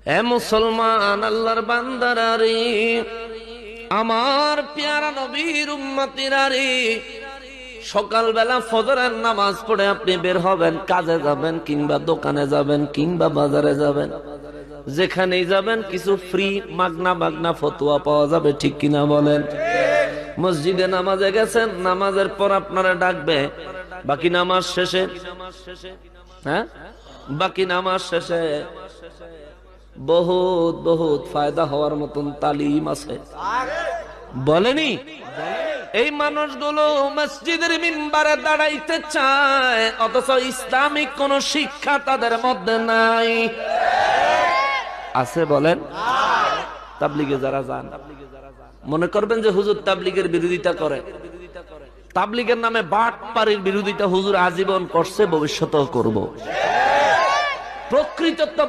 এ মুসলমান, আল্লাহর বান্দারা রে, আমার পেয়ারা নবীর উম্মতিরা রে, সকালবেলা ফজরের নামাজ পড়ে আপনি বের হবেন, কাজে যাবেন কিংবা দোকানে যাবেন কিংবা বাজারে যাবেন, যেখানেই যাবেন কিছু ফ্রি মাগনা ফতোয়া পাওয়া যাবে, ঠিক কিনা বলেন? মসজিদে নামাজে গেছেন, নামাজের পর আপনারা ডাকবে, বাকি নামাজ শেষে, হ্যাঁ বাকি নামাজ শেষে বহুত বহুত ফায়দা হওয়ার মতন তালিম আছে, বলেনি? এই মানুষগুলো মসজিদের মিম্বারে দাঁড়াইতে চায়, অথচ ইসলামিক কোন শিক্ষা তাদের মধ্যে নাই। আছে বলেন? তাবলিগে যারা যান মনে করবেন যে হুজুর তাবলিগের বিরোধিতা করে। তাবলিগের নামে বাটপাড়ির বিরোধিতা হুজুর আজীবন করছে, ভবিষ্যতেও করব। প্রকৃত